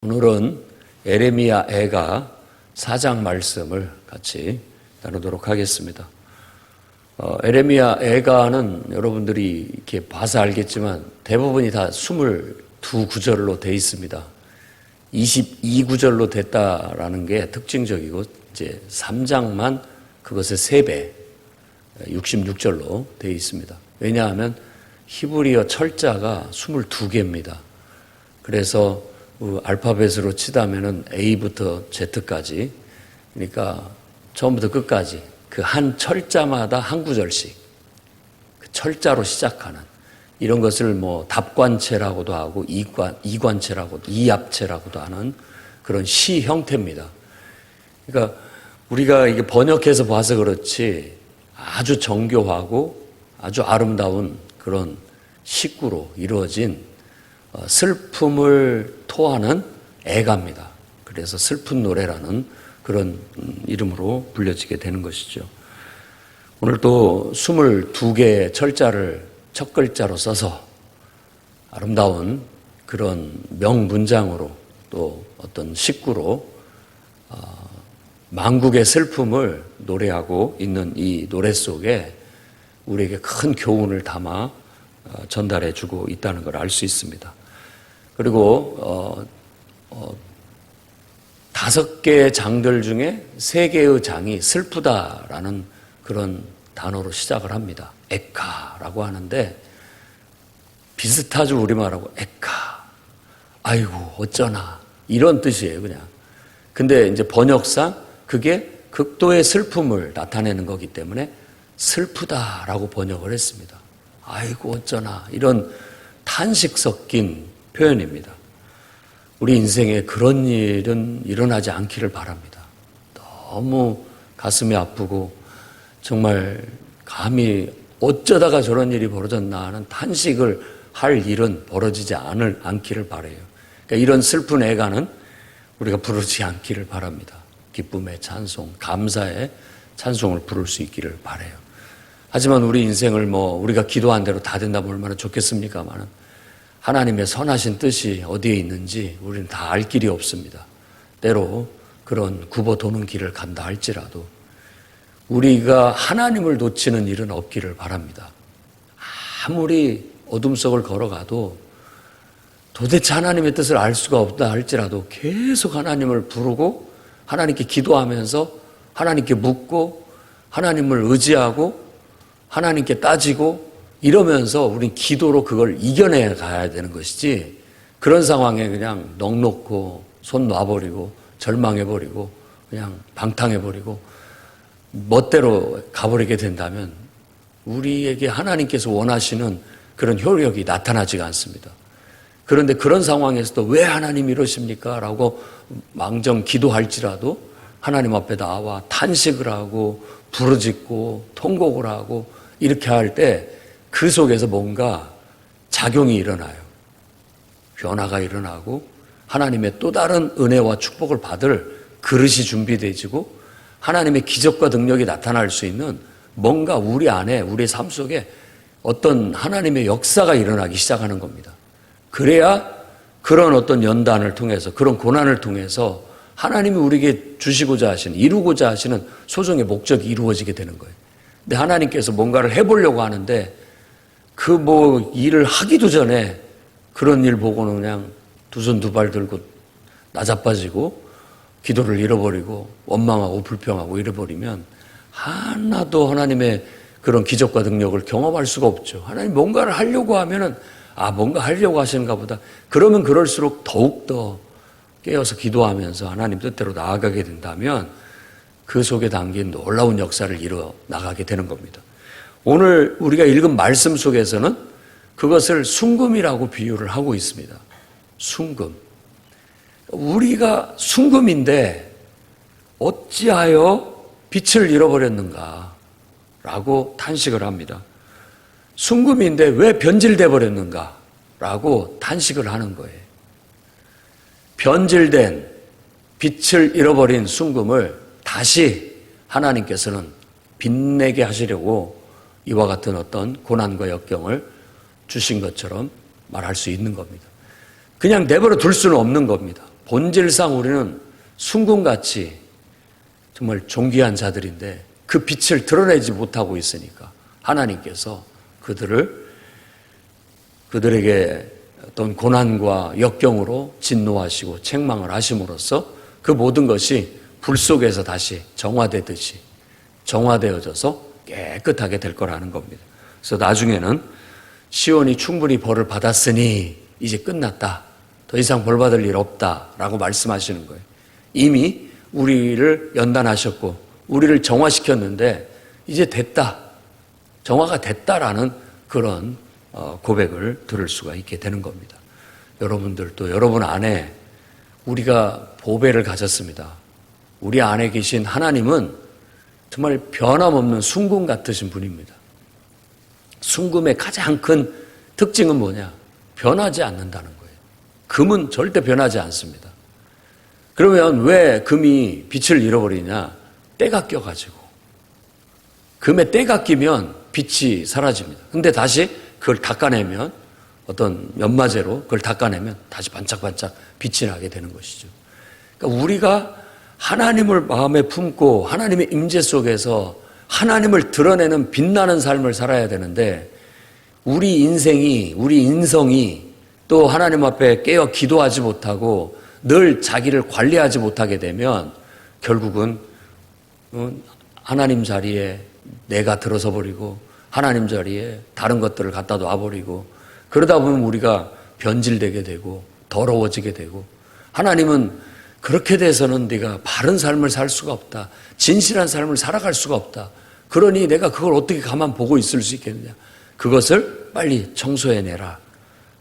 오늘은 에레미야 애가 4장 말씀을 같이 나누도록 하겠습니다. 에레미야 애가는 여러분들이 이렇게 봐서 알겠지만 대부분이 다 22구절로 되어 있습니다. 22구절로 됐다라는 게 특징적이고 이제 3장만 그것의 3배 66절로 되어 있습니다. 왜냐하면 히브리어 철자가 22개입니다. 그래서 알파벳으로 치다면은 A부터 Z까지, 그러니까 처음부터 끝까지 그 한 철자마다 한 구절씩 그 철자로 시작하는 이런 것을 뭐 답관체라고도 하고 이합체라고도 하는 그런 시 형태입니다. 그러니까 우리가 이게 번역해서 봐서 그렇지 아주 정교하고 아주 아름다운 그런 식구로 이루어진 슬픔을 토하는 애가입니다. 그래서 슬픈 노래라는 그런 이름으로 불려지게 되는 것이죠. 오늘 또 22개의 철자를 첫 글자로 써서 아름다운 그런 명문장으로 또 어떤 식구로 만국의 슬픔을 노래하고 있는 이 노래 속에 우리에게 큰 교훈을 담아 전달해 주고 있다는 걸 알 수 있습니다. 그리고 5개의 장들 중에 3개의 장이 슬프다라는 그런 단어로 시작을 합니다. 에카라고 하는데 비슷하죠, 우리말하고. 에카, 아이고 어쩌나 이런 뜻이에요, 그냥. 근데 이제 번역상 그게 극도의 슬픔을 나타내는 거기 때문에 슬프다라고 번역을 했습니다. 아이고 어쩌나 이런 탄식 섞인 표현입니다. 우리 인생에 그런 일은 일어나지 않기를 바랍니다. 너무 가슴이 아프고 정말 감히 어쩌다가 저런 일이 벌어졌나 하는 탄식을 할 일은 벌어지지 않기를 바라요. 그러니까 이런 슬픈 애가는 우리가 부르지 않기를 바랍니다. 기쁨의 찬송, 감사의 찬송을 부를 수 있기를 바라요. 하지만 우리 인생을 우리가 기도한 대로 다 된다면 얼마나 좋겠습니까마는 하나님의 선하신 뜻이 어디에 있는지 우리는 다 알 길이 없습니다. 때로 그런 굽어 도는 길을 간다 할지라도 우리가 하나님을 놓치는 일은 없기를 바랍니다. 아무리 어둠 속을 걸어가도 도대체 하나님의 뜻을 알 수가 없다 할지라도 계속 하나님을 부르고 하나님께 기도하면서 하나님께 묻고 하나님을 의지하고 하나님께 따지고 이러면서 우린 기도로 그걸 이겨내 가야 되는 것이지, 그런 상황에 그냥 넋놓고 손 놔버리고 절망해버리고 그냥 방탕해버리고 멋대로 가버리게 된다면 우리에게 하나님께서 원하시는 그런 효력이 나타나지가 않습니다. 그런데 그런 상황에서도 왜 하나님 이러십니까? 라고 망정 기도할지라도 하나님 앞에 나와 탄식을 하고 부르짖고 통곡을 하고 이렇게 할 때 그 속에서 뭔가 작용이 일어나요. 변화가 일어나고 하나님의 또 다른 은혜와 축복을 받을 그릇이 준비되어지고 하나님의 기적과 능력이 나타날 수 있는 뭔가 우리 안에 우리의 삶 속에 어떤 하나님의 역사가 일어나기 시작하는 겁니다. 그래야 그런 어떤 연단을 통해서 그런 고난을 통해서 하나님이 우리에게 주시고자 하시는, 이루고자 하시는 소정의 목적이 이루어지게 되는 거예요. 근데 하나님께서 뭔가를 해보려고 하는데 일을 하기도 전에 그런 일 보고는 그냥 두 손 두 발 들고 나자빠지고 기도를 잃어버리고 원망하고 불평하고 이래버리면 하나도 하나님의 그런 기적과 능력을 경험할 수가 없죠. 하나님 뭔가를 하려고 하면은 뭔가 하려고 하시는가 보다. 그러면 그럴수록 더욱더 깨어서 기도하면서 하나님 뜻대로 나아가게 된다면 그 속에 담긴 놀라운 역사를 이루어 나가게 되는 겁니다. 오늘 우리가 읽은 말씀 속에서는 그것을 순금이라고 비유를 하고 있습니다. 순금. 우리가 순금인데 어찌하여 빛을 잃어버렸는가 라고 탄식을 합니다. 순금인데 왜 변질돼 버렸는가 라고 탄식을 하는 거예요. 변질된 빛을 잃어버린 순금을 다시 하나님께서는 빛내게 하시려고 이와 같은 어떤 고난과 역경을 주신 것처럼 말할 수 있는 겁니다. 그냥 내버려 둘 수는 없는 겁니다. 본질상 우리는 순금같이 정말 존귀한 자들인데 그 빛을 드러내지 못하고 있으니까 하나님께서 그들에게 어떤 고난과 역경으로 진노하시고 책망을 하심으로써 그 모든 것이 불 속에서 다시 정화되듯이 정화되어져서 깨끗하게 될 거라는 겁니다. 그래서 나중에는 시온이 충분히 벌을 받았으니 이제 끝났다. 더 이상 벌 받을 일 없다라고 말씀하시는 거예요. 이미 우리를 연단하셨고 우리를 정화시켰는데 이제 됐다. 정화가 됐다라는 그런 고백을 들을 수가 있게 되는 겁니다. 여러분들도 여러분 안에 우리가 보배를 가졌습니다. 우리 안에 계신 하나님은 정말 변함없는 순금 같으신 분입니다. 순금의 가장 큰 특징은 뭐냐? 변하지 않는다는 거예요. 금은 절대 변하지 않습니다. 그러면 왜 금이 빛을 잃어버리냐? 때가 껴가지고. 금에 때가 끼면 빛이 사라집니다. 근데 다시 그걸 닦아내면 어떤 연마제로 그걸 닦아내면 다시 반짝반짝 빛이 나게 되는 것이죠. 그러니까 우리가 하나님을 마음에 품고 하나님의 임재 속에서 하나님을 드러내는 빛나는 삶을 살아야 되는데 우리 인생이, 우리 인성이 또 하나님 앞에 깨어 기도하지 못하고 늘 자기를 관리하지 못하게 되면 결국은 하나님 자리에 내가 들어서 버리고 하나님 자리에 다른 것들을 갖다 놔버리고 그러다 보면 우리가 변질되게 되고 더러워지게 되고 하나님은 그렇게 돼서는 네가 바른 삶을 살 수가 없다. 진실한 삶을 살아갈 수가 없다. 그러니 내가 그걸 어떻게 가만 보고 있을 수 있겠느냐. 그것을 빨리 청소해내라.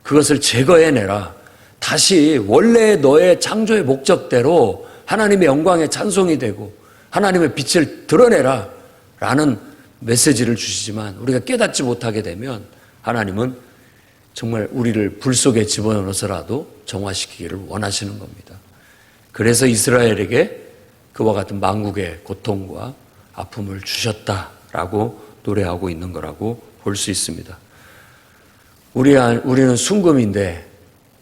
그것을 제거해내라. 다시 원래 너의 창조의 목적대로 하나님의 영광에 찬송이 되고 하나님의 빛을 드러내라 라는 메시지를 주시지만 우리가 깨닫지 못하게 되면 하나님은 정말 우리를 불 속에 집어넣어서라도 정화시키기를 원하시는 겁니다. 그래서 이스라엘에게 그와 같은 만국의 고통과 아픔을 주셨다라고 노래하고 있는 거라고 볼 수 있습니다. 우리는 순금인데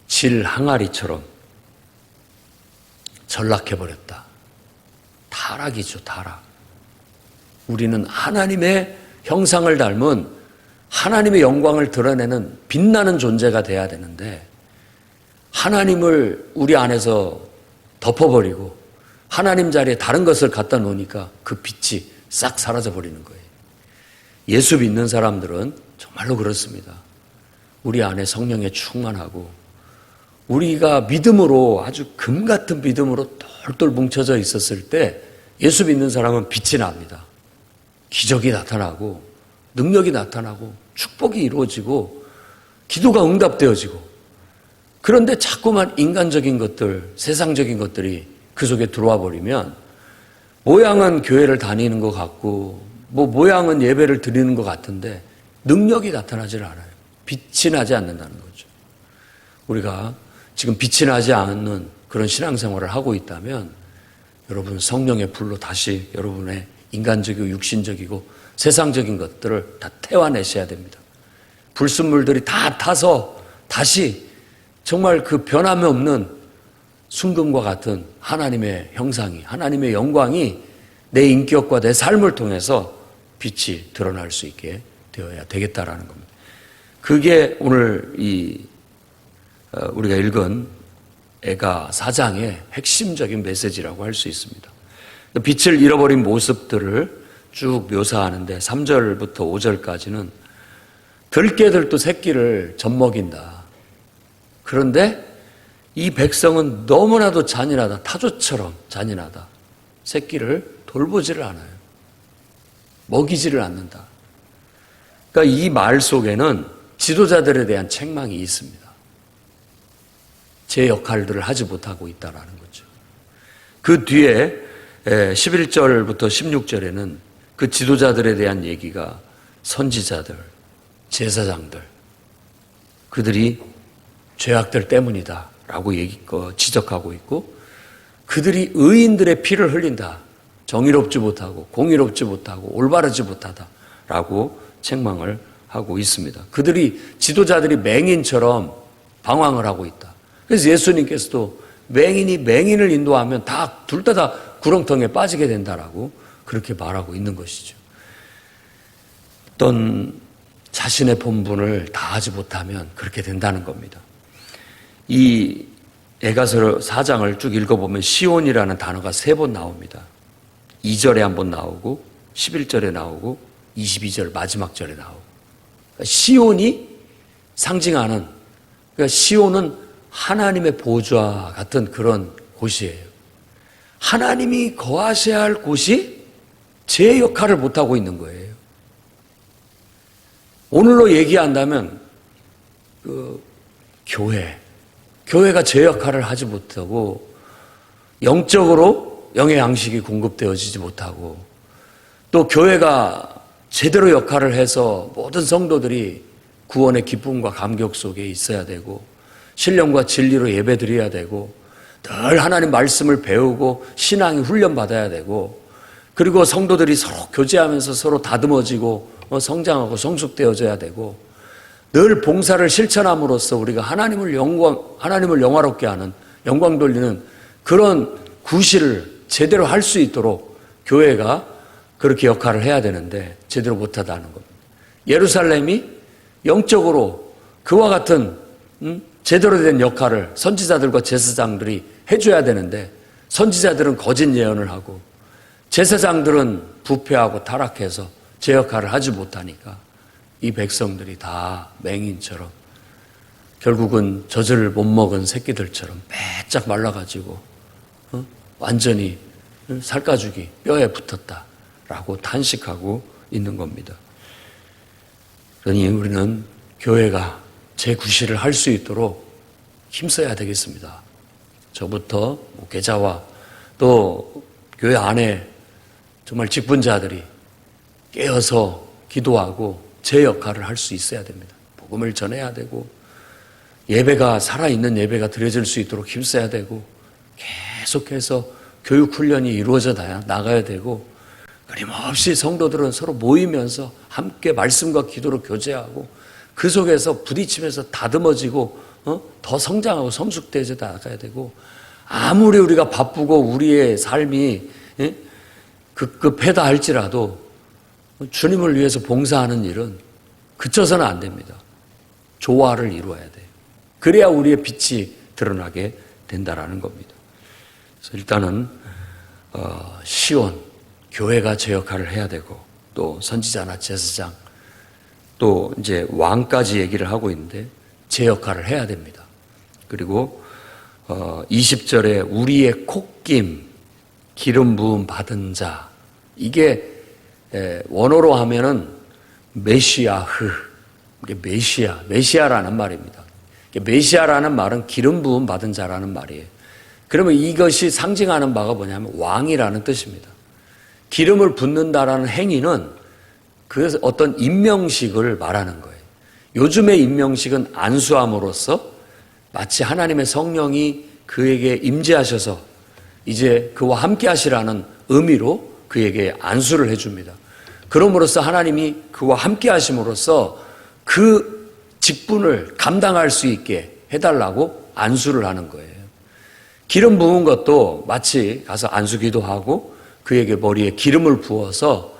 질 항아리처럼 전락해버렸다. 타락이죠, 타락. 우리는 하나님의 형상을 닮은 하나님의 영광을 드러내는 빛나는 존재가 돼야 되는데 하나님을 우리 안에서 덮어버리고 하나님 자리에 다른 것을 갖다 놓으니까 그 빛이 싹 사라져버리는 거예요. 예수 믿는 사람들은 정말로 그렇습니다. 우리 안에 성령에 충만하고 우리가 믿음으로 아주 금 같은 믿음으로 똘똘 뭉쳐져 있었을 때 예수 믿는 사람은 빛이 납니다. 기적이 나타나고 능력이 나타나고 축복이 이루어지고 기도가 응답되어지고 그런데 자꾸만 인간적인 것들, 세상적인 것들이 그 속에 들어와 버리면 모양은 교회를 다니는 것 같고 모양은 예배를 드리는 것 같은데 능력이 나타나질 않아요. 빛이 나지 않는다는 거죠. 우리가 지금 빛이 나지 않는 그런 신앙생활을 하고 있다면 여러분 성령의 불로 다시 여러분의 인간적이고 육신적이고 세상적인 것들을 다 태워내셔야 됩니다. 불순물들이 다 타서 다시 정말 그 변함이 없는 순금과 같은 하나님의 형상이, 하나님의 영광이 내 인격과 내 삶을 통해서 빛이 드러날 수 있게 되어야 되겠다라는 겁니다. 그게 오늘 우리가 읽은 애가 4장의 핵심적인 메시지라고 할 수 있습니다. 빛을 잃어버린 모습들을 쭉 묘사하는데 3절부터 5절까지는 들깨들도 새끼를 젖먹인다. 그런데 이 백성은 너무나도 잔인하다. 타조처럼 잔인하다. 새끼를 돌보지를 않아요. 먹이지를 않는다. 그러니까 이 말 속에는 지도자들에 대한 책망이 있습니다. 제 역할들을 하지 못하고 있다는 거죠. 그 뒤에 11절부터 16절에는 그 지도자들에 대한 얘기가 선지자들, 제사장들, 그들이 죄악들 때문이다 라고 지적하고 있고 그들이 의인들의 피를 흘린다. 정의롭지 못하고 공의롭지 못하고 올바르지 못하다 라고 책망을 하고 있습니다. 지도자들이 맹인처럼 방황을 하고 있다. 그래서 예수님께서도 맹인이 맹인을 인도하면 둘 다 구렁텅이에 빠지게 된다라고 그렇게 말하고 있는 것이죠. 어떤 자신의 본분을 다하지 못하면 그렇게 된다는 겁니다. 이 에가서 4장을 쭉 읽어보면 시온이라는 단어가 3번 나옵니다. 2절에 한 번 나오고 11절에 나오고 22절 마지막 절에 나오고, 시온이 상징하는, 그러니까 시온은 하나님의 보좌 같은 그런 곳이에요. 하나님이 거하셔야 할 곳이 제 역할을 못하고 있는 거예요. 오늘로 얘기한다면 교회가 제 역할을 하지 못하고, 영적으로 영의 양식이 공급되어지지 못하고, 또 교회가 제대로 역할을 해서 모든 성도들이 구원의 기쁨과 감격 속에 있어야 되고, 신령과 진리로 예배드려야 되고, 늘 하나님 말씀을 배우고 신앙이 훈련받아야 되고, 그리고 성도들이 서로 교제하면서 서로 다듬어지고 성장하고 성숙되어져야 되고, 늘 봉사를 실천함으로써 우리가 하나님을 영화롭게 하는, 영광 돌리는 그런 구실을 제대로 할 수 있도록 교회가 그렇게 역할을 해야 되는데 제대로 못하다는 겁니다. 예루살렘이 영적으로 그와 같은 제대로 된 역할을 선지자들과 제사장들이 해줘야 되는데, 선지자들은 거짓 예언을 하고 제사장들은 부패하고 타락해서 제 역할을 하지 못하니까 이 백성들이 다 맹인처럼, 결국은 젖을 못 먹은 새끼들처럼 빼짝 말라가지고 완전히 살가죽이 뼈에 붙었다라고 탄식하고 있는 겁니다. 그러니 우리는 교회가 제 구실을 할 수 있도록 힘써야 되겠습니다. 저부터 목회자와 또 교회 안에 정말 직분자들이 깨어서 기도하고 제 역할을 할 수 있어야 됩니다. 복음을 전해야 되고, 예배가 살아있는 예배가 드려질 수 있도록 힘써야 되고, 계속해서 교육 훈련이 이루어져 나가야 되고, 끊임없이 성도들은 서로 모이면서 함께 말씀과 기도로 교제하고, 그 속에서 부딪히면서 다듬어지고 더 성장하고 성숙되어져 나가야 되고, 아무리 우리가 바쁘고 우리의 삶이 급급하다 할지라도 주님을 위해서 봉사하는 일은 그쳐서는 안 됩니다. 조화를 이루어야 돼요. 그래야 우리의 빛이 드러나게 된다라는 겁니다. 그래서 일단은 시온, 교회가 제 역할을 해야 되고, 또 선지자나 제사장, 또 이제 왕까지 얘기를 하고 있는데 제 역할을 해야 됩니다. 그리고 20절에 우리의 콧김, 기름 부음 받은 자, 이게 원어로 하면은 메시아흐, 메시아라는 말입니다. 메시아라는 말은 기름 부음 받은 자라는 말이에요. 그러면 이것이 상징하는 바가 뭐냐면 왕이라는 뜻입니다. 기름을 붓는다라는 행위는 그 어떤 임명식을 말하는 거예요. 요즘의 임명식은 안수함으로써 마치 하나님의 성령이 그에게 임재하셔서 이제 그와 함께 하시라는 의미로 그에게 안수를 해줍니다. 그럼으로써 하나님이 그와 함께 하심으로써 그 직분을 감당할 수 있게 해달라고 안수를 하는 거예요. 기름 부은 것도 마치 가서 안수기도 하고 그에게 머리에 기름을 부어서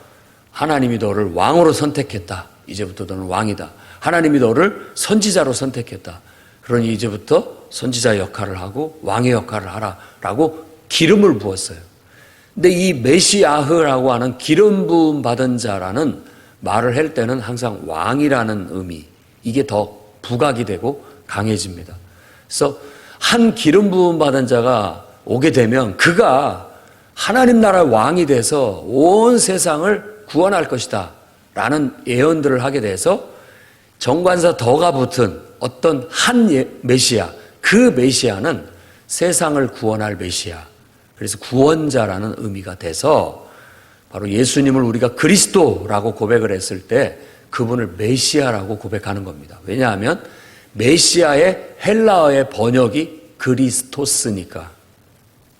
하나님이 너를 왕으로 선택했다. 이제부터 너는 왕이다. 하나님이 너를 선지자로 선택했다. 그러니 이제부터 선지자 역할을 하고 왕의 역할을 하라라고 기름을 부었어요. 근데 이 메시아흐라고 하는 기름 부음 받은 자라는 말을 할 때는 항상 왕이라는 의미, 이게 더 부각이 되고 강해집니다. 그래서 한 기름 부음 받은 자가 오게 되면 그가 하나님 나라의 왕이 돼서 온 세상을 구원할 것이다 라는 예언들을 하게 돼서 정관사 덕가 붙은 어떤 한 메시아, 그 메시아는 세상을 구원할 메시아, 그래서 구원자라는 의미가 돼서 바로 예수님을 우리가 그리스도라고 고백을 했을 때 그분을 메시아라고 고백하는 겁니다. 왜냐하면 메시아의 헬라어의 번역이 그리스토스니까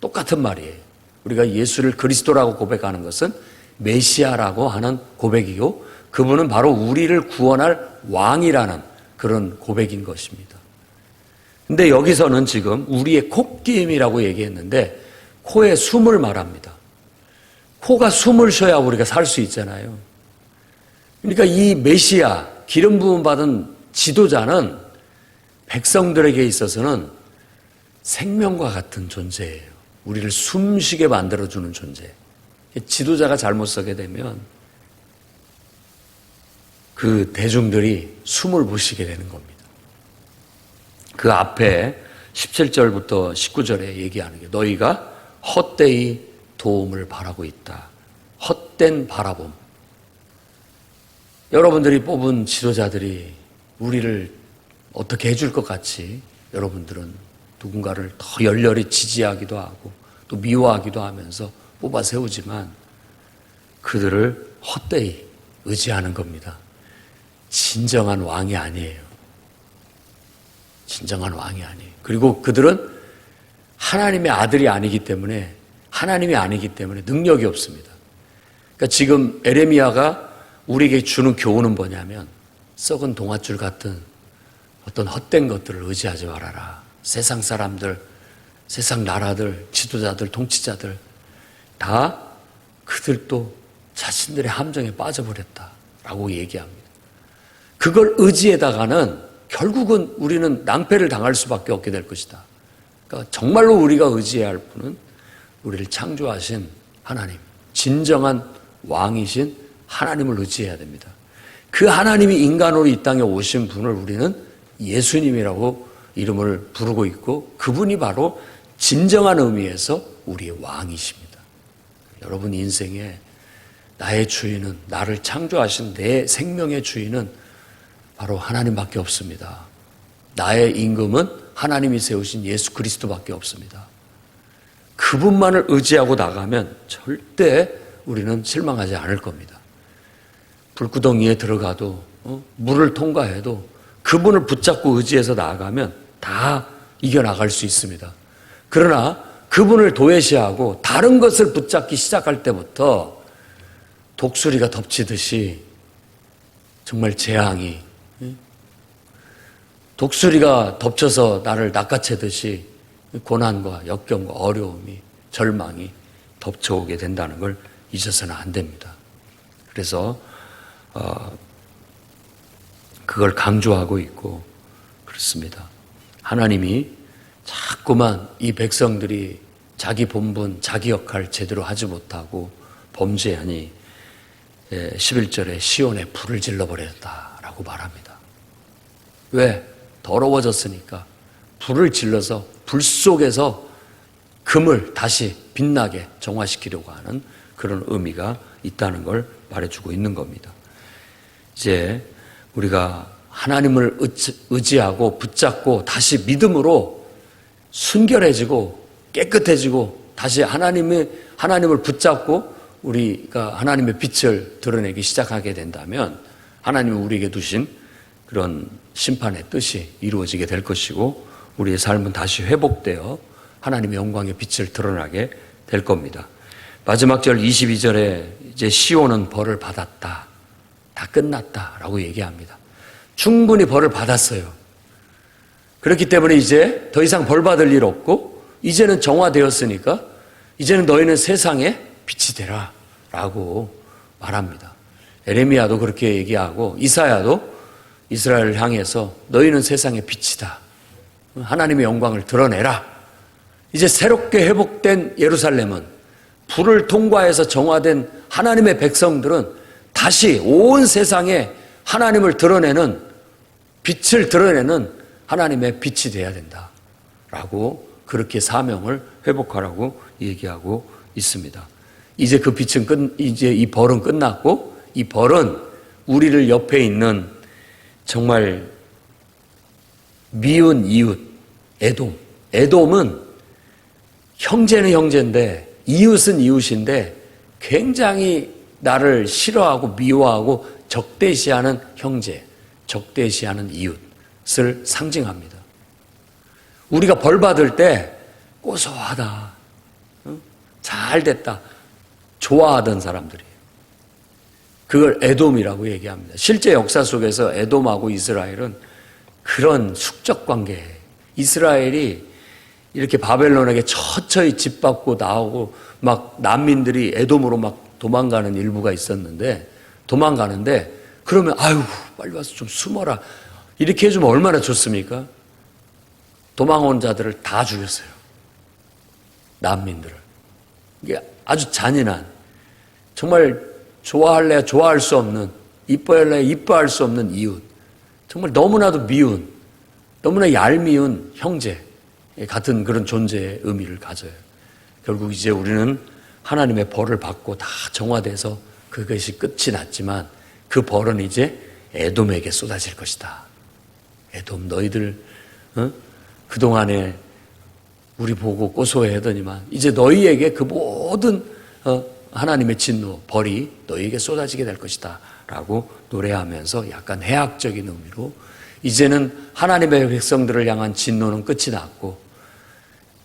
똑같은 말이에요. 우리가 예수를 그리스도라고 고백하는 것은 메시아라고 하는 고백이고, 그분은 바로 우리를 구원할 왕이라는 그런 고백인 것입니다. 근데 여기서는 지금 우리의 콧김이라고 얘기했는데 코에 숨을 말합니다. 코가 숨을 쉬어야 우리가 살 수 있잖아요. 그러니까 이 메시아, 기름 부음 받은 지도자는 백성들에게 있어서는 생명과 같은 존재예요. 우리를 숨쉬게 만들어주는 존재. 지도자가 잘못 서게 되면 그 대중들이 숨을 못 쉬게 되는 겁니다. 그 앞에 17절부터 19절에 얘기하는 게 너희가 헛되이 도움을 바라고 있다. 헛된 바라봄. 여러분들이 뽑은 지도자들이 우리를 어떻게 해줄 것 같이 여러분들은 누군가를 더 열렬히 지지하기도 하고 또 미워하기도 하면서 뽑아 세우지만 그들을 헛되이 의지하는 겁니다. 진정한 왕이 아니에요. 진정한 왕이 아니에요. 그리고 그들은 하나님의 아들이 아니기 때문에 하나님이 아니기 때문에 능력이 없습니다. 그러니까 지금 에레미야가 우리에게 주는 교훈은 뭐냐면 썩은 동아줄 같은 어떤 헛된 것들을 의지하지 말아라. 세상 사람들, 세상 나라들, 지도자들, 통치자들 다 그들도 자신들의 함정에 빠져버렸다라고 얘기합니다. 그걸 의지에다가는 결국은 우리는 낭패를 당할 수밖에 없게 될 것이다. 그러니까 정말로 우리가 의지해야 할 분은 우리를 창조하신 하나님, 진정한 왕이신 하나님을 의지해야 됩니다. 그 하나님이 인간으로 이 땅에 오신 분을 우리는 예수님이라고 이름을 부르고 있고 그분이 바로 진정한 의미에서 우리의 왕이십니다. 여러분 인생에 나의 주인은, 나를 창조하신 내 생명의 주인은 바로 하나님밖에 없습니다. 나의 임금은 하나님이 세우신 예수 그리스도밖에 없습니다. 그분만을 의지하고 나가면 절대 우리는 실망하지 않을 겁니다. 불구덩이에 들어가도 물을 통과해도 그분을 붙잡고 의지해서 나아가면 다 이겨나갈 수 있습니다. 그러나 그분을 도외시하고 다른 것을 붙잡기 시작할 때부터 독수리가 덮치듯이 정말 재앙이, 독수리가 덮쳐서 나를 낚아채듯이 고난과 역경과 어려움이, 절망이 덮쳐오게 된다는 걸 잊어서는 안 됩니다. 그래서 그걸 강조하고 있고 그렇습니다. 하나님이 자꾸만 이 백성들이 자기 본분, 자기 역할 제대로 하지 못하고 범죄하니 11절에 시온에 불을 질러버렸다라고 말합니다. 왜? 더러워졌으니까 불을 질러서 불 속에서 금을 다시 빛나게 정화시키려고 하는 그런 의미가 있다는 걸 말해주고 있는 겁니다. 이제 우리가 하나님을 의지하고 붙잡고 다시 믿음으로 순결해지고 깨끗해지고 다시 하나님을 붙잡고 우리가 하나님의 빛을 드러내기 시작하게 된다면 하나님이 우리에게 두신 그런 심판의 뜻이 이루어지게 될 것이고 우리의 삶은 다시 회복되어 하나님의 영광의 빛을 드러나게 될 겁니다. 마지막 절 22절에 이제 시온은 벌을 받았다. 다 끝났다라고 얘기합니다. 충분히 벌을 받았어요. 그렇기 때문에 이제 더 이상 벌 받을 일 없고 이제는 정화되었으니까 이제는 너희는 세상에 빛이 되라 라고 말합니다. 에레미야도 그렇게 얘기하고 이사야도 이스라엘을 향해서 너희는 세상의 빛이다. 하나님의 영광을 드러내라. 이제 새롭게 회복된 예루살렘은 불을 통과해서 정화된 하나님의 백성들은 다시 온 세상에 하나님을 드러내는, 빛을 드러내는 하나님의 빛이 되어야 된다 라고 그렇게 사명을 회복하라고 얘기하고 있습니다. 이제 그 빛은 이제 이 벌은 끝났고 이 벌은 우리를 옆에 있는 정말 미운 이웃 에돔은 형제는 형제인데 이웃은 이웃인데 굉장히 나를 싫어하고 미워하고 적대시하는 형제, 적대시하는 이웃을 상징합니다. 우리가 벌 받을 때 고소하다, 잘 됐다, 좋아하던 사람들이에요. 그걸 에돔이라고 얘기합니다. 실제 역사 속에서 에돔하고 이스라엘은 그런 숙적 관계에 이스라엘이 이렇게 바벨론에게 처처히 짓밟고 나오고 막 난민들이 에돔으로 막 도망가는 일부가 있었는데 도망가는데 그러면 아유 빨리 와서 좀 숨어라 이렇게 해주면 얼마나 좋습니까? 도망온 자들을 다 죽였어요. 난민들을. 이게 아주 잔인한 정말 좋아할래야 좋아할 수 없는 이뻐할래야 이뻐할 수 없는 이웃 정말 너무나도 미운 너무나 얄미운 형제 같은 그런 존재의 의미를 가져요. 결국 이제 우리는 하나님의 벌을 받고 다 정화돼서 그것이 끝이 났지만 그 벌은 이제 에돔에게 쏟아질 것이다. 에돔 너희들 그동안에 우리 보고 고소해하더니만 이제 너희에게 그 모든 하나님의 진노, 벌이 너희에게 쏟아지게 될 것이다 라고 노래하면서 약간 해학적인 의미로 이제는 하나님의 백성들을 향한 진노는 끝이 났고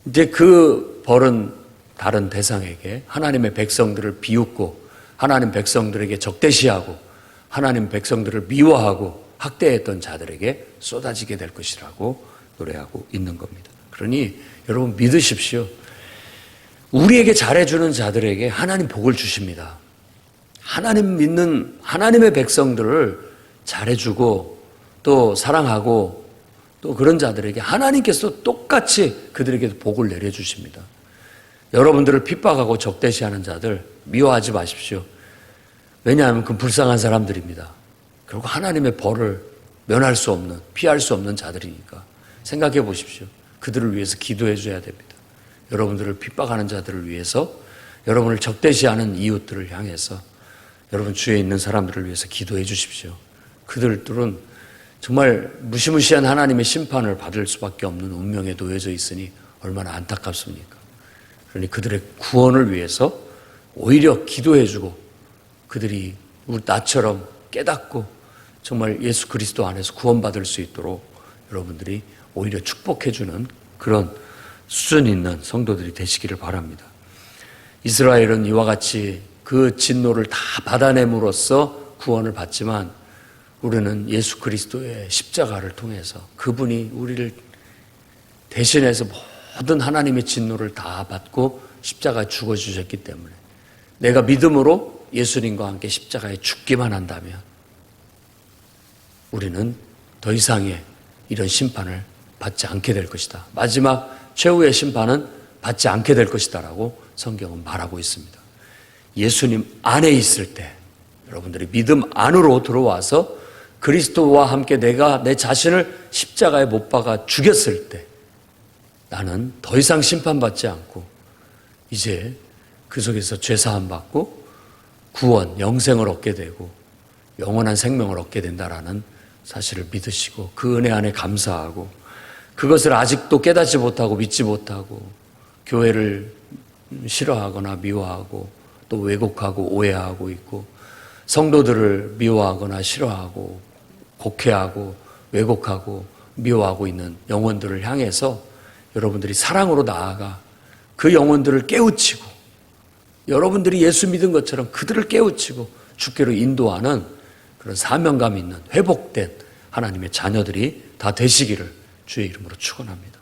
이제 그 벌은 다른 대상에게 하나님의 백성들을 비웃고 하나님 백성들에게 적대시하고 하나님 백성들을 미워하고 학대했던 자들에게 쏟아지게 될 것이라고 노래하고 있는 겁니다. 그러니 여러분 믿으십시오. 우리에게 잘해주는 자들에게 하나님 복을 주십니다. 하나님 믿는 하나님의 백성들을 잘해주고 또 사랑하고 또 그런 자들에게 하나님께서 똑같이 그들에게 복을 내려주십니다. 여러분들을 핍박하고 적대시하는 자들 미워하지 마십시오. 왜냐하면 그 불쌍한 사람들입니다. 결국 하나님의 벌을 면할 수 없는 피할 수 없는 자들이니까 생각해 보십시오. 그들을 위해서 기도해 줘야 됩니다. 여러분들을 핍박하는 자들을 위해서 여러분을 적대시하는 이웃들을 향해서 여러분 주위에 있는 사람들을 위해서 기도해 주십시오. 그들은 정말 무시무시한 하나님의 심판을 받을 수밖에 없는 운명에 놓여져 있으니 얼마나 안타깝습니까? 그러니 그들의 구원을 위해서 오히려 기도해 주고 그들이 나처럼 깨닫고 정말 예수 그리스도 안에서 구원받을 수 있도록 여러분들이 오히려 축복해 주는 그런 수준 있는 성도들이 되시기를 바랍니다. 이스라엘은 이와 같이 그 진노를 다 받아냄으로써 구원을 받지만 우리는 예수 그리스도의 십자가를 통해서 그분이 우리를 대신해서 모든 하나님의 진노를 다 받고 십자가에 죽어주셨기 때문에 내가 믿음으로 예수님과 함께 십자가에 죽기만 한다면 우리는 더 이상의 이런 심판을 받지 않게 될 것이다. 마지막 최후의 심판은 받지 않게 될 것이다 라고 성경은 말하고 있습니다. 예수님 안에 있을 때 여러분들이 믿음 안으로 들어와서 그리스도와 함께 내가 내 자신을 십자가에 못 박아 죽였을 때 나는 더 이상 심판받지 않고 이제 그 속에서 죄사함 받고 구원, 영생을 얻게 되고 영원한 생명을 얻게 된다라는 사실을 믿으시고 그 은혜 안에 감사하고 그것을 아직도 깨닫지 못하고 믿지 못하고 교회를 싫어하거나 미워하고 또 왜곡하고 오해하고 있고 성도들을 미워하거나 싫어하고 곡해하고 왜곡하고 미워하고 있는 영혼들을 향해서 여러분들이 사랑으로 나아가 그 영혼들을 깨우치고 여러분들이 예수 믿은 것처럼 그들을 깨우치고 주께로 인도하는 그런 사명감 있는 회복된 하나님의 자녀들이 다 되시기를 주의 이름으로 축원합니다.